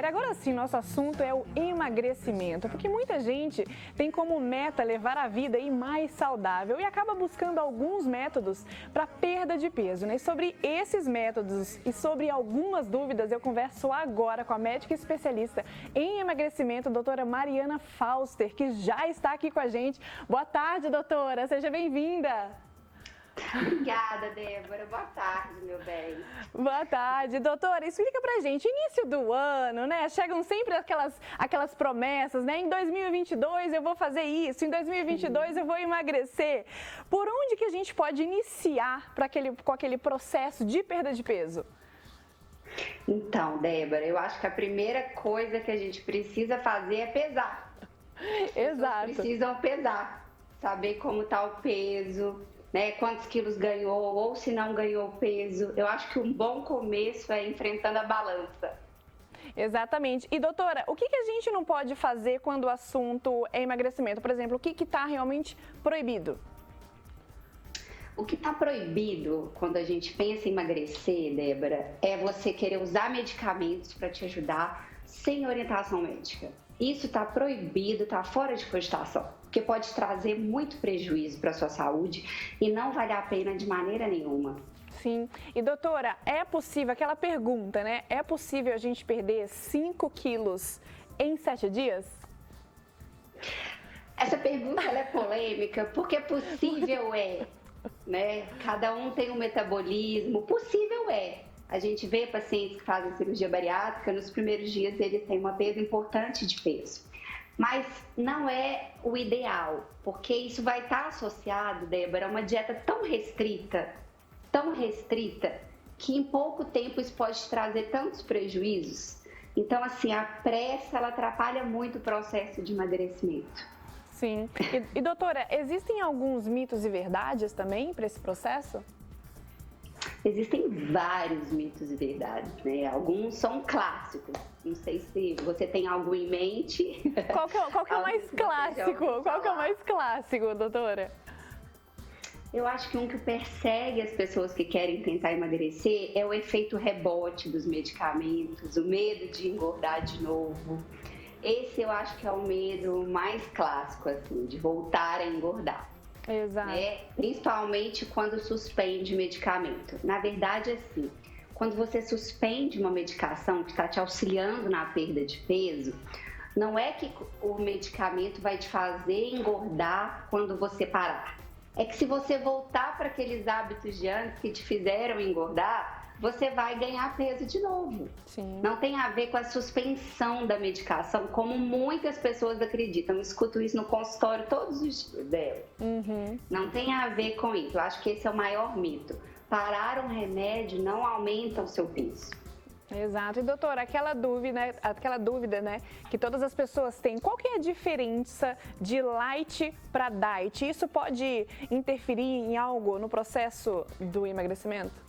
Agora sim, nosso assunto é o emagrecimento, porque muita gente tem como meta levar a vida aí mais saudável e acaba buscando alguns métodos para perda de peso, né? E sobre esses métodos e sobre algumas dúvidas, eu converso agora com a médica especialista em emagrecimento, doutora Mariana Fauster, que já está aqui com a gente. Boa tarde, doutora, seja bem-vinda. Obrigada, Débora. Boa tarde, meu bem. Boa tarde, doutora. Explica pra gente, início do ano, né? Chegam sempre aquelas promessas, né? Em 2022 eu vou fazer isso, em 2022 eu vou emagrecer. Por onde que a gente pode iniciar com aquele processo de perda de peso? Então, Débora, eu acho que a primeira coisa que a gente precisa fazer é pesar. Exato. Precisam pesar, saber como está o peso, né, quantos quilos ganhou ou se não ganhou peso. Eu acho que um bom começo é enfrentando a balança. Exatamente. E doutora, o que a gente não pode fazer quando o assunto é emagrecimento? Por exemplo, o que está realmente proibido? O que está proibido quando a gente pensa em emagrecer, Débora, é você querer usar medicamentos para te ajudar sem orientação médica. Isso está proibido, está fora de cogitação, porque pode trazer muito prejuízo para a sua saúde e não vale a pena de maneira nenhuma. Sim. E doutora, é possível, aquela pergunta, né? É possível a gente perder 5 quilos em 7 dias? Essa pergunta ela é polêmica, porque possível é, né? Cada um tem um metabolismo, possível é. A gente vê pacientes que fazem cirurgia bariátrica, nos primeiros dias eles têm uma perda importante de peso. Mas não é o ideal, porque isso vai estar associado, Débora, a uma dieta tão restrita, que em pouco tempo isso pode trazer tantos prejuízos. Então, assim, a pressa, ela atrapalha muito o processo de emagrecimento. Sim. E doutora, existem alguns mitos e verdades também para esse processo? Existem vários mitos e verdades, né? Alguns são clássicos. Não sei se você tem algo em mente. Qual que é o mais clássico? Qual que é o mais clássico, doutora? Eu acho que um que persegue as pessoas que querem tentar emagrecer é o efeito rebote dos medicamentos, o medo de engordar de novo. Esse eu acho que é o medo mais clássico, assim, de voltar a engordar. Exato. Né? Principalmente quando suspende medicamento. Na verdade, assim, quando você suspende uma medicação que está te auxiliando na perda de peso, não é que o medicamento vai te fazer engordar quando você parar. É que se você voltar para aqueles hábitos de antes que te fizeram engordar, você vai ganhar peso de novo. Sim. Não tem a ver com a suspensão da medicação, como muitas pessoas acreditam. Eu escuto isso no consultório todos os dias dela. Não tem a ver com isso. Eu acho que esse é o maior mito. Parar um remédio não aumenta o seu peso. Exato. E doutora, aquela dúvida, né, que todas as pessoas têm, qual que é a diferença de light para diet? Isso pode interferir em algo no processo do emagrecimento?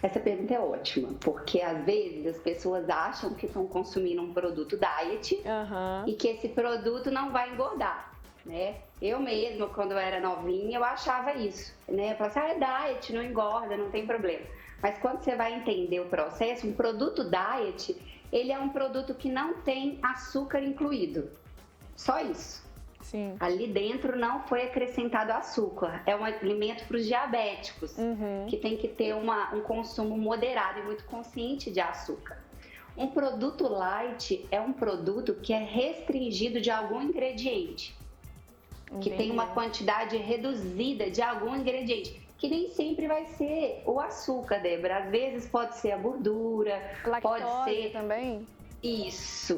Essa pergunta é ótima, porque às vezes as pessoas acham que estão consumindo um produto diet e que esse produto não vai engordar, né? Eu mesma, quando eu era novinha, eu achava isso, né? Eu falava assim, é diet, não engorda, não tem problema. Mas quando você vai entender o processo, um produto diet, ele é um produto que não tem açúcar incluído, só isso. Sim. Ali dentro não foi acrescentado açúcar, é um alimento para os diabéticos, que tem que ter um consumo moderado e muito consciente de açúcar. Um produto light é um produto que é restringido de algum ingrediente, que tem uma quantidade reduzida de algum ingrediente, que nem sempre vai ser o açúcar, Débora. Às vezes pode ser a gordura, lactose pode ser também. Isso,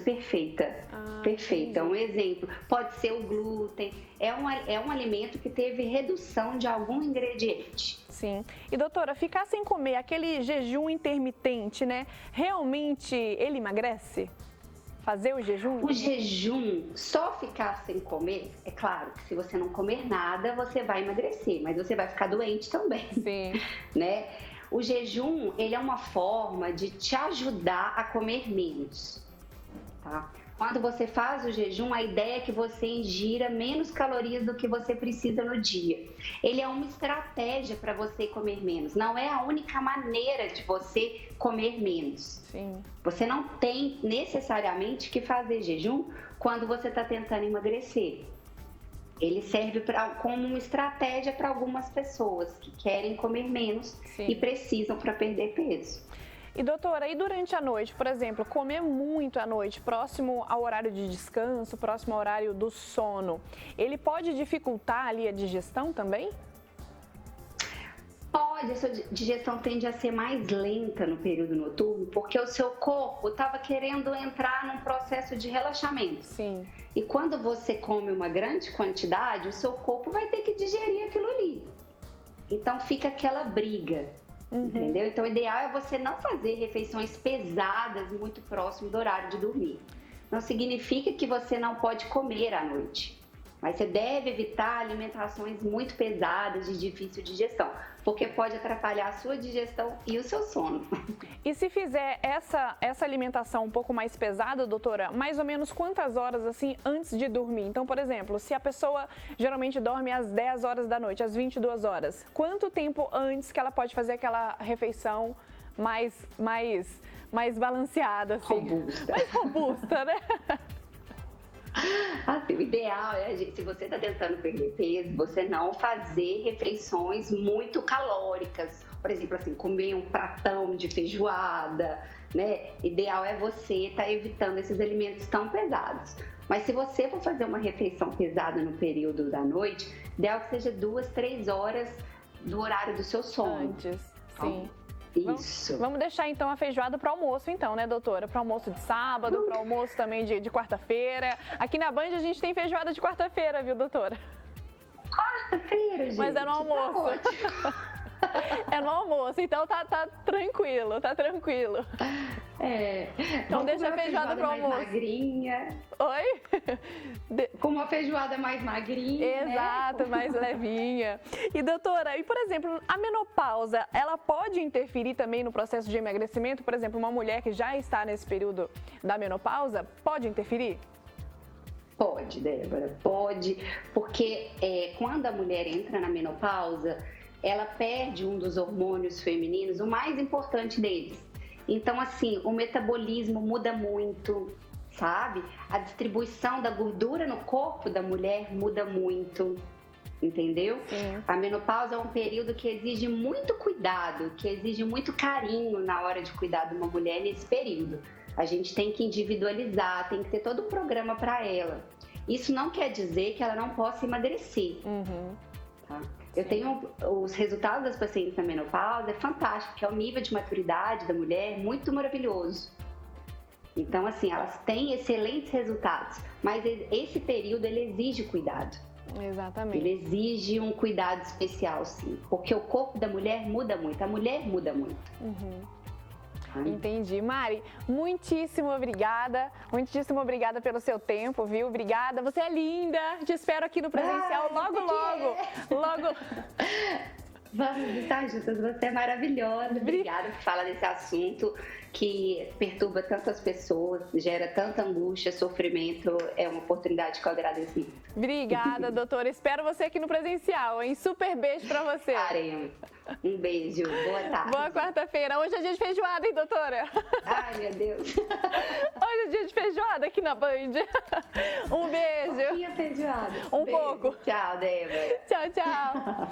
perfeita. Perfeita. Entendi. Um exemplo, pode ser o glúten, é um alimento que teve redução de algum ingrediente. Sim. E doutora, ficar sem comer, aquele jejum intermitente, né? Realmente ele emagrece? Fazer o jejum? O jejum, só ficar sem comer, é claro que se você não comer nada, você vai emagrecer, mas você vai ficar doente também. Sim. Né? O jejum, ele é uma forma de te ajudar a comer menos, tá? quando você faz o jejum, a ideia é que você ingira menos calorias do que você precisa no dia. Ele é uma estratégia para você comer menos. Não é a única maneira de você comer menos. Sim. Você não tem necessariamente que fazer jejum quando você está tentando emagrecer. Ele serve como uma estratégia para algumas pessoas que querem comer menos. Sim. E precisam para perder peso. E doutora, e durante a noite, por exemplo, comer muito à noite, próximo ao horário de descanso, próximo ao horário do sono, ele pode dificultar ali a digestão também? Pode, a sua digestão tende a ser mais lenta no período noturno, porque o seu corpo estava querendo entrar num processo de relaxamento. Sim. E quando você come uma grande quantidade, o seu corpo vai ter que digerir aquilo ali. Então fica aquela briga. Entendeu? Então, o ideal é você não fazer refeições pesadas muito próximo do horário de dormir. Não significa que você não pode comer à noite, mas você deve evitar alimentações muito pesadas de difícil digestão, porque pode atrapalhar a sua digestão e o seu sono. E se fizer essa alimentação um pouco mais pesada, doutora, mais ou menos quantas horas assim antes de dormir? Então, por exemplo, se a pessoa geralmente dorme às 10 horas da noite, às 22 horas, quanto tempo antes que ela pode fazer aquela refeição mais balanceada, assim? Robusta. Mais robusta, né? Assim, o ideal é, se você está tentando perder peso, você não fazer refeições muito calóricas. Por exemplo, assim, comer um pratão de feijoada, né? Ideal é você estar evitando esses alimentos tão pesados. Mas se você for fazer uma refeição pesada no período da noite, ideal que seja 2, 3 horas do horário do seu sono. Antes, sim. Isso. Vamos deixar então a feijoada para almoço então, né, doutora? Para almoço de sábado, para almoço também de quarta-feira. Aqui na Band a gente tem feijoada de quarta-feira, viu, doutora? Quarta-feira, gente. Mas é no almoço. É no almoço, então tá tranquilo, tá tranquilo. Então deixa a feijoada pro almoço. Mais magrinha. Oi? Com uma feijoada mais magrinha. Exato, né? mais levinha. E doutora, por exemplo, a menopausa, ela pode interferir também no processo de emagrecimento? Por exemplo, uma mulher que já está nesse período da menopausa, pode interferir? Pode, Débora, pode, porque quando a mulher entra na menopausa, ela perde um dos hormônios femininos, o mais importante deles. Então, assim, o metabolismo muda muito, sabe? A distribuição da gordura no corpo da mulher muda muito, entendeu? Sim. A menopausa é um período que exige muito cuidado, que exige muito carinho na hora de cuidar de uma mulher nesse período. A gente tem que individualizar, tem que ter todo um programa para ela. Isso não quer dizer que ela não possa emagrecer, tá? Eu tenho os resultados das pacientes na menopausa, é fantástico, porque é o nível de maturidade da mulher muito maravilhoso. Então, assim, elas têm excelentes resultados, mas esse período, ele exige cuidado. Exatamente. Ele exige um cuidado especial, sim, porque o corpo da mulher muda muito, a mulher muda muito. Entendi. Mari, muitíssimo obrigada pelo seu tempo, viu? Obrigada, você é linda, te espero aqui no presencial logo. Vamos estar juntas, você é maravilhosa. Obrigada por falar desse assunto que perturba tantas pessoas, gera tanta angústia, sofrimento. É uma oportunidade que eu agradeço muito. Obrigada, doutora. Espero você aqui no presencial, hein? Super beijo pra você. Estaremos. Um beijo. Boa tarde. Boa quarta-feira. Hoje é dia de feijoada, hein, doutora? Ai, meu Deus. Hoje é dia de feijoada aqui na Band. Um beijo. Feijoada. Um beijo. pouco. Tchau, Débora. Tchau.